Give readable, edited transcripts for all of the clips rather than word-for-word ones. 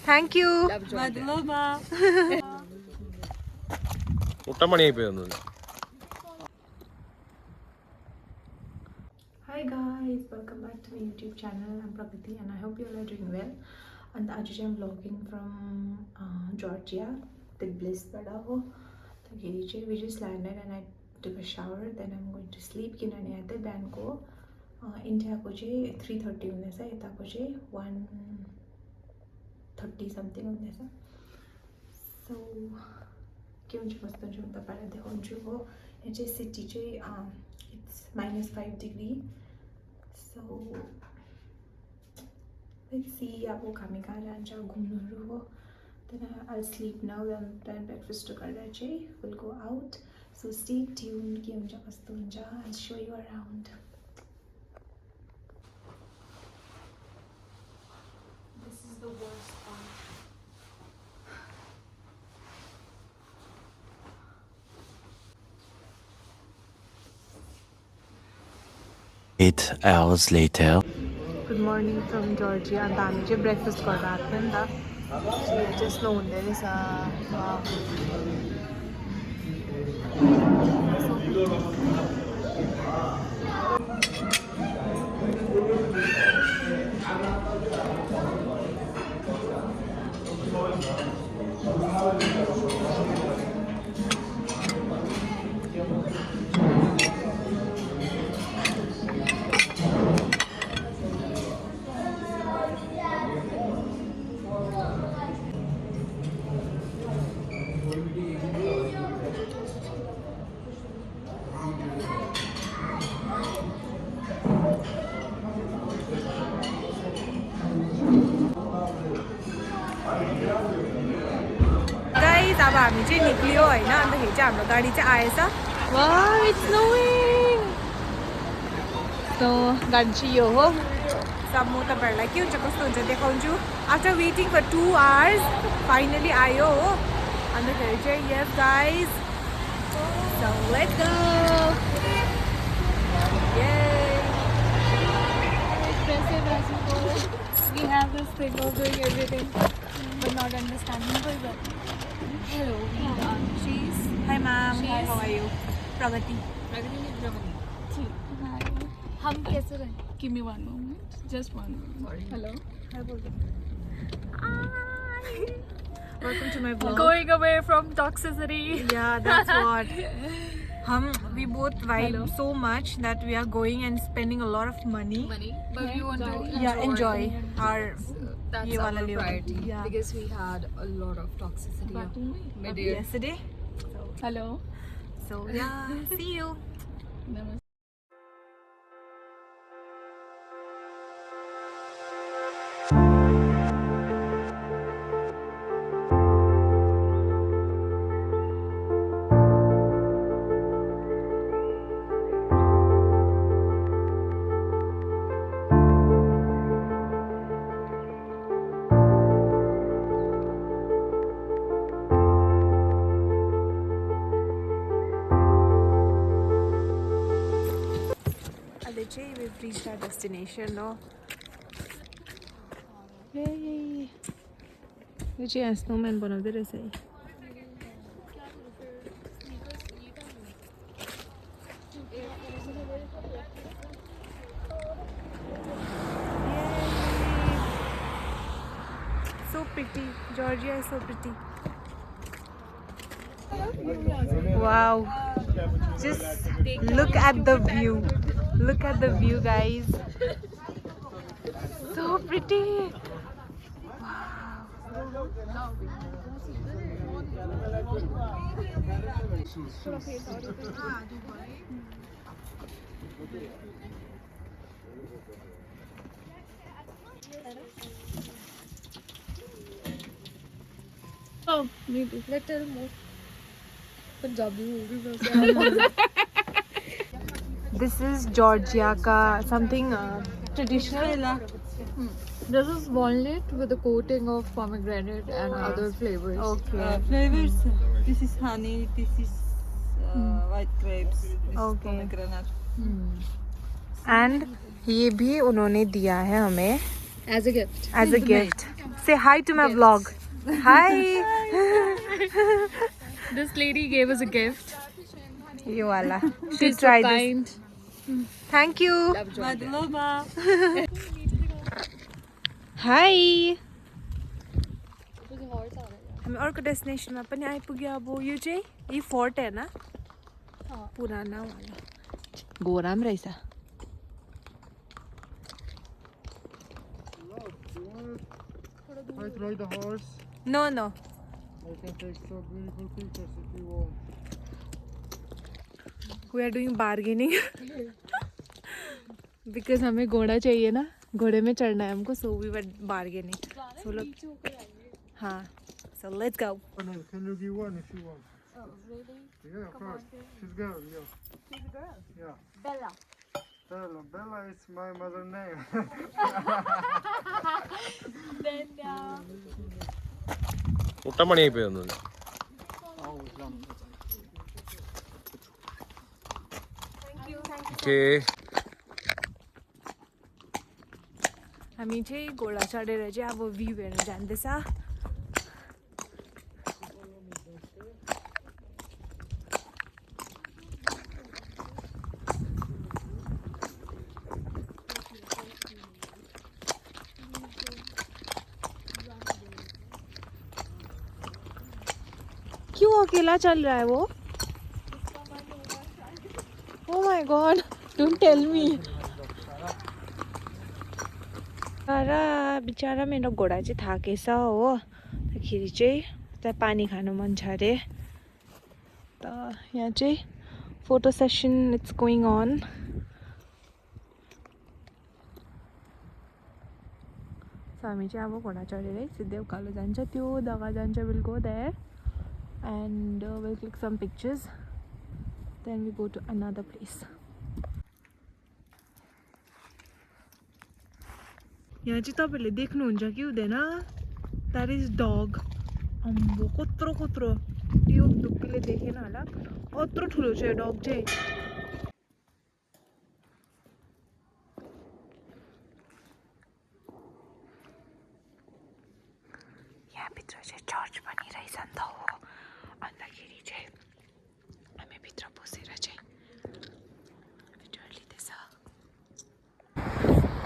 Thank you. Hi guys, welcome back to my YouTube channel. I'm Pragati and I hope you all are doing well. And today I'm vlogging from Georgia, Tiblis Georgia. We just landed and I took a shower. Then I'm going to sleep. किनभने यता बिहान को इन्डियाको चाहिँ 3:30 हुँदैछ, यताको चाहिँ 1:30 something हुँदैछ. सो के हुन्छ कस्तो हुन्छ म तपाईहरुलाई देखाउँछु हो. यहाँ चाहिँ सिटी चाहिँ it's -5 degree. So let's see अब हामी कहाँ जान्छ घुम्नुहरु हो. Then I'll sleep now and then breakfast गरेर चाहिँ we'll go out. So stay tuned. के हुन्छ कस्तो हुन्छ I'll show you around. This is the worst part. 8 hours later. Good morning from Georgia. And हामी चाहिँ ब्रेकफास्ट गर्न आएको थियो नि त. जस्ट नो हुँदै रहेछ. अब हामी चाहिँ निक्लियो हैन. अन्तखेरि चाहिँ हाम्रो गाडी चाहिँ आएछ. Wow it's स्नोइङ. सो गाडी चाहिँ यो हो. सब म तपाईहरुलाई के हुन्छ कस्तो हुन्छ देखाउँछु. आफ्टर वेटिङ फर 2 आवर्स फाइनली आयो हो. अन्तखेरि चाहिँ yes guys. So let's go. We have this thing of doing everything but not understanding very well. Hello, she's. Hi ma'am. Hi, how are you? Pragati. Pragati. Hi. हम कैसे रहे? Give me one moment. Just one moment. Sorry. Hello. Hi, बोलो. Hi. Welcome to my vlog. Going away from toxicity. Yeah, that's what. We both vibe so much that we are going and spending a lot of money. But we want to enjoy our. That's our priority. Yeah. Because we had a lot of toxicity yesterday. Hello. So yeah, see you. We've reached our destination now. Yay! यो चाहिँ यहाँ स्नोम्यान बनाउँदै रहेछ है. So pretty. Georgia is so pretty. Wow. Just look at the view. Look at the view, guys. So pretty. Oh, maybe little more Punjabi movie. This is Georgia ka something traditional. This is walnut with a coating of pomegranate and other flavors. Okay. Flavors. This is honey. This is white grapes. This is pomegranate. And ये भी उन्होंने दिया है हमें As a gift. As a gift. Say hi to my vlog. Hi. This lady gave us a gift. You wala. She's Should so try this. kind. Thank you. Love Georgia. Madlova. Hi. हामी अर्को डेस्टिनेसनमा पनि आइपुग्यो अब यो चाहिँ यही fort हैन पुराना वाला घोडा पनि रहेछ I ride the horse. No, no. I can take some beautiful pictures if you want. We are doing bargaining because हमें घोड़ा चाहिए ना घोड़े में चढ़ना है हमको so we were bargaining. So look. हाँ. So let's go. Can you give one if you want? Oh, really? Yeah, of course. She's girl, yeah. She's a girl. Yeah. Bella. Bella. Bella is my mother name. Then, Muttamani ആയി പോയി हामी चाहिँ घोडा चढेर चाहिँ अब view हेर्न जाँदैछ क्यों अकेला चल रहा है वो Oh my god, don't tell me. बिचारा मेरो घोडा चाहिँ थाकेछ हो अन्तखेरि चाहिँ त्यहाँ पानी खानु मन छ अरे त यहाँ चाहिँ photo session it's going on हामी चाहिँ अब घोडा चढेर सिधै उकालो जान्छ त्यो जग्गा जान्छ will go there and we'll click some pictures then we go to another place यहाँ चाहिँ तपाईहरुले देख्नुहुन्छ कि हुँदैन that is dog अम्बो कत्रो कत्रो त्यो दुक्कीले देखेन होला कत्रो ठुलो छ यो डग चाहिँ यहाँ भित्र चाहिँ चर्च पनि रहेछ नि त हो अन्तखेरि चाहिँ हामी भित्र पसेर चाहिँ भिडियो लिँदैछ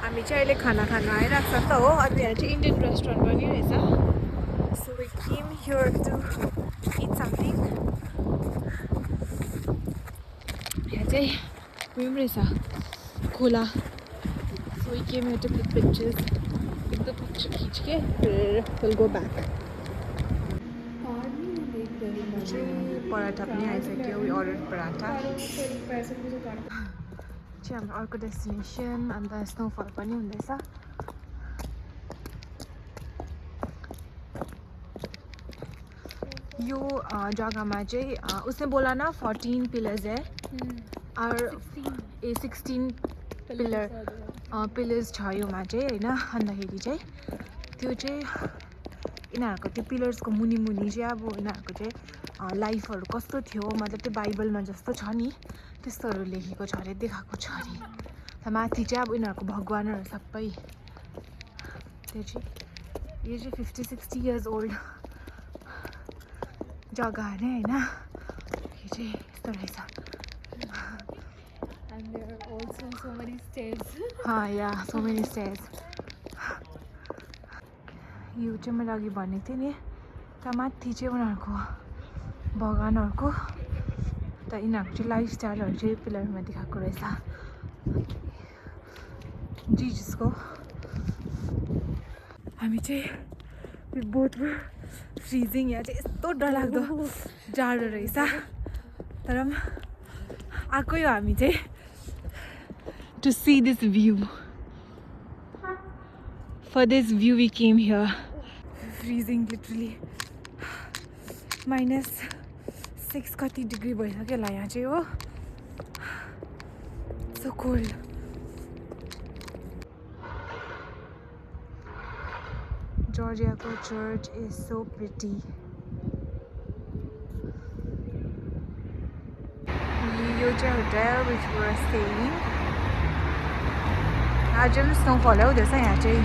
हामी चाहिँ अहिले खाना खानु आइरहेको छ त हो अनि यहाँ चाहिँ इन्डियन रेस्टुरेन्ट पनि रहेछ so we came here to eat something यहाँ चाहिँ उयो पनि रहेछ खोला so we came here to click pictures एक दो पिक्चर खींच के फिर विल गो बैक पराठा पनि आइसक्यो वी अर्डर पराठा चाहिँ हाम्रो अर्को डेस्टिनेसन अन्त स्नोफल पनि हुँदैछ यो जग्गामा चाहिँ उसने बोला ना 14 पिलर्स है और 16 पिलर्स छ योमा चाहिँ हैन अन्तखेरि चाहिँ त्यो चाहिँ यिनीहरूको त्यो पिलर्सको मुनि मुनि चाहिँ अब यिनीहरूको चाहिँ लाइफहरू कस्तो थियो मतलब त्यो बाइबलमा जस्तो छ नि त्यस्तोहरू लेखेको छ अरे देखाएको छ अरे त माथि चाहिँ अब यिनीहरूको भगवानहरू सबै त्यो चाहिँ यो चाहिँ 50-60 इयर्स ओल्ड जग्गा अरे हैन यो चाहिँ यस्तो रहेछ and there are also so many stairs. yeah, so many stairs. यो चाहिँ मैले अघि भनेको थिएँ नि त्यहाँ माथि चाहिँ उनीहरूको भगवानहरूको त यिनीहरूको चाहिँ लाइफस्टाइलहरू चाहिँ पिलरमा देखाएको रहेछ जिजसको हामी चाहिँ बोथ फ्रिजिङ यहाँ चाहिँ यस्तो डरलाग्दो जाडो रहेछ तर पनि आएको यो हामी चाहिँ to see this view. For this view we came here. Freezing literally. -6 कति डिग्री भइसक्यो होला यहाँ चाहिँ हो so cold. Georgia's church is so pretty. यो चाहिँ hotel which we were staying. आज पनि स्नोफल हुँदैछ यहाँ चाहिँ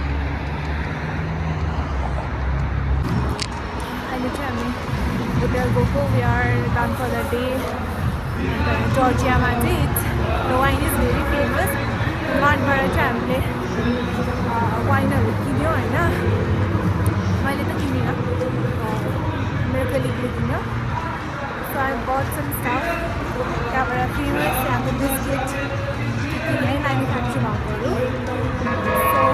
अनि चाहिँ हामी होटल गएको we are done for the day अन्त जर्जियामा चाहिँ the wine is very famous वानबाट चाहिँ हामीले वाइनहरू किन्यो होइन मैले त किनिनँ मेरो कलिगले किन्यो so I bought some stuff त्यहाँबाट फेमस त्यहाँको बिस्किट किने म्यानुफ्याक्चर भएकोहरू सो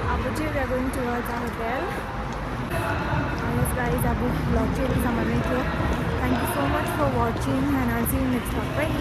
अब चाहिँ we are going towards the hotel yes guys अब भ्लग चाहिँ यतिसम्म नै थियो thank you so much for watching and I see you next vlog